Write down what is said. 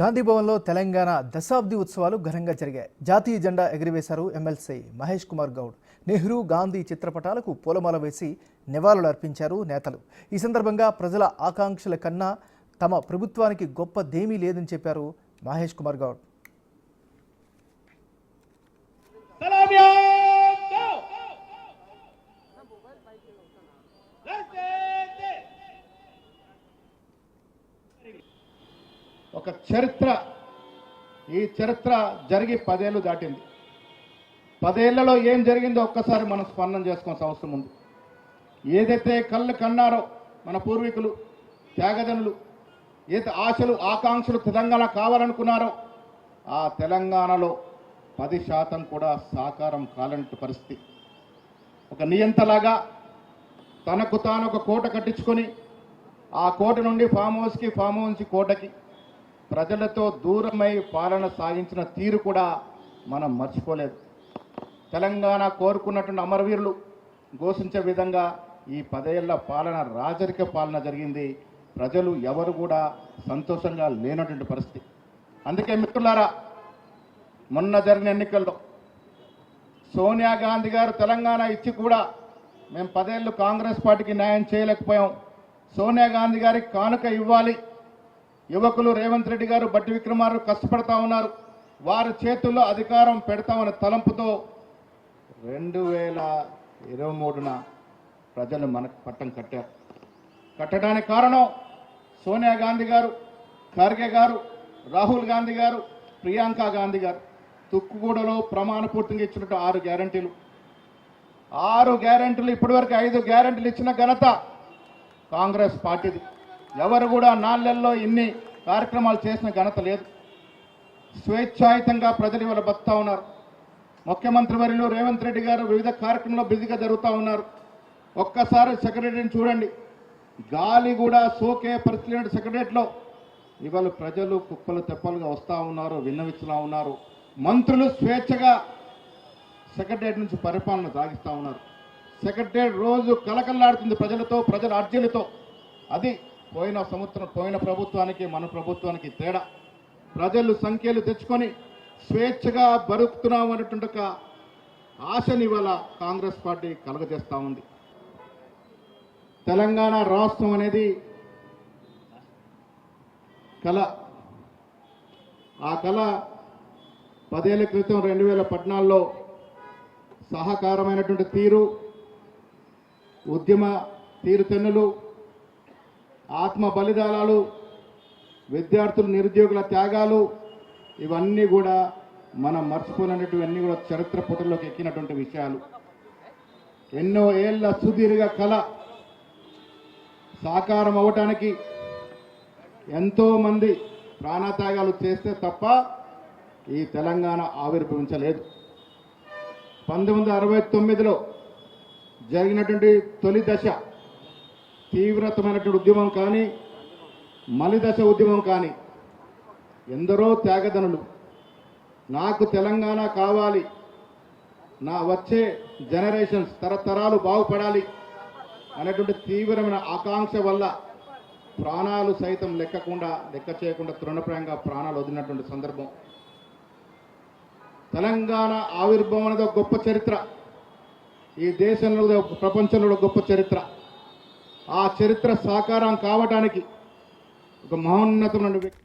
గాంధీ భవన్లో తెలంగాణ దశాబ్ది ఉత్సవాలు ఘనంగా జరిగాయి. జాతీయ జెండా ఎగురవేశారు ఎమ్మెల్సీ మహేష్ కుమార్ గౌడ్. నెహ్రూ, గాంధీ చిత్రపటాలకు పూలమాల వేసి నివాళులు అర్పించారు నేతలు. ఈ సందర్భంగా ప్రజల ఆకాంక్షల కన్నా తమ ప్రభుత్వానికి గొప్పదేమీ లేదని చెప్పారు మహేష్ కుమార్ గౌడ్. ఒక చరిత్ర, ఈ చరిత్ర జరిగి 10 ఏళ్ళు దాటింది. 10 ఏళ్లలో ఏం జరిగిందో ఒక్కసారి మనం స్పందన చేసుకోవాల్సిన అవసరం ఉంది. ఏదైతే కళ్ళు కన్నారో మన పూర్వీకులు, త్యాగదనులు, ఏదైతే ఆశలు ఆకాంక్షలు తెలంగాణ కావాలనుకున్నారో ఆ తెలంగాణలో 10% కూడా సాకారం కాలంటి పరిస్థితి. ఒక నియంతలాగా తనకు తాను ఒక కోట కట్టించుకొని ఆ కోట నుండి ఫామ్ హౌస్కి, ఫామ్ హౌస్ నుంచి కోటకి ప్రజలతో దూరమై పాలన సాగించిన తీరు కూడా మనం మర్చిపోలేదు. తెలంగాణ కోరుకున్నటువంటి అమరవీరులు ఘోషించే విధంగా ఈ 10 ఏళ్ల పాలన రాజరిక పాలన జరిగింది. ప్రజలు ఎవరు కూడా సంతోషంగా లేనటువంటి పరిస్థితి. అందుకే మిత్రులారా, మొన్న జరిగిన ఎన్నికల్లో సోనియా గాంధీ గారు తెలంగాణ ఇచ్చి కూడా మేము 10 ఏళ్ళు కాంగ్రెస్ పార్టీకి న్యాయం చేయలేకపోయాం. సోనియా గాంధీ గారికి కానుక ఇవ్వాలి. యువకులు రేవంత్ రెడ్డి గారు, బట్టి విక్రమార్క కష్టపడతా ఉన్నారు. వారి చేతుల్లో అధికారం పెడతామనే తలంపుతో 2023న ప్రజలు మనకు పట్టం కట్టారు. కట్టడానికి కారణం సోనియా గాంధీ గారు, ఖర్గే గారు, రాహుల్ గాంధీ గారు, ప్రియాంక గాంధీ గారు. తుక్కుగూడలో ప్రమాణపూర్తిగా ఇచ్చినట్టు 6 గ్యారంటీలు. 6 గ్యారంటీలు ఇప్పటివరకు 5 గ్యారంటీలు ఇచ్చిన ఘనత కాంగ్రెస్ పార్టీది. ఎవరు కూడా 4 నెలల్లో ఇన్ని కార్యక్రమాలు చేసిన ఘనత లేదు. స్వేచ్ఛాయుతంగా ప్రజలు ఇవాళ బతుకుతా ఉన్నారు. ముఖ్యమంత్రి వర్యులు రేవంత్ రెడ్డి గారు వివిధ కార్యక్రమాల్లో బిజీగా జరుగుతూ ఉన్నారు. ఒక్కసారి సెక్రటరీని చూడండి, గాలి కూడా సోకే పరిస్థితి. సెక్రటరీలో ఇవాళ ప్రజలు కుప్పలు తెప్పలుగా వస్తూ ఉన్నారు, విన్నవిస్తూ ఉన్నారు. మంత్రులు స్వేచ్ఛగా సెక్రటరీ నుంచి పరిపాలన సాగిస్తూ ఉన్నారు. సెక్రటరీ రోజు కలకల్లాడుతుంది ప్రజలతో, ప్రజల అర్జీలతో. అది పోయిన సంవత్సరం పోయిన ప్రభుత్వానికి మన ప్రభుత్వానికి తేడా. ప్రజలు సంఖ్యలు తెచ్చుకొని స్వేచ్ఛగా బతుకుతున్నాం అనేటువంటి ఒక ఆశని ఇవాళ కాంగ్రెస్ పార్టీ కలగజేస్తూ ఉంది. తెలంగాణ రాష్ట్రం అనేది కళ. ఆ కళ 10 ఏళ్ల క్రితం 2014లో సహకారమైనటువంటి తీరు, ఉద్యమ తీరుతెన్నులు, ఆత్మ బలిదానాలు, విద్యార్థులు నిరుద్యోగుల త్యాగాలు, ఇవన్నీ కూడా మనం మర్చిపోయినటువంటివన్నీ కూడా చరిత్ర పుటల్లోకి ఎక్కినటువంటి విషయాలు. ఎన్నో ఏళ్ల సుదీర్ఘ కళ సాకారం అవ్వటానికి ఎంతోమంది ప్రాణత్యాగాలు చేస్తే తప్ప ఈ తెలంగాణ ఆవిర్భవించలేదు. 1969లో జరిగినటువంటి తొలి దశ తీవ్రతమైనటువంటి ఉద్యమం కానీ, మలిదశ ఉద్యమం కానీ, ఎందరో త్యాగదనులు నాకు తెలంగాణ కావాలి, నా వచ్చే జనరేషన్స్ తరతరాలు బాగుపడాలి అనేటువంటి తీవ్రమైన ఆకాంక్ష వల్ల ప్రాణాలు సైతం లెక్క చేయకుండా తృణప్రాయంగా ప్రాణాలు వదిలినటువంటి సందర్భం. తెలంగాణ ఆవిర్భావం అనేది ఒక గొప్ప చరిత్ర. ఈ దేశంలో, ప్రపంచంలో గొప్ప చరిత్ర. ఆ చరిత్ర సాకారం కావడానికి ఒక మహోన్నతమైన వ్యక్తి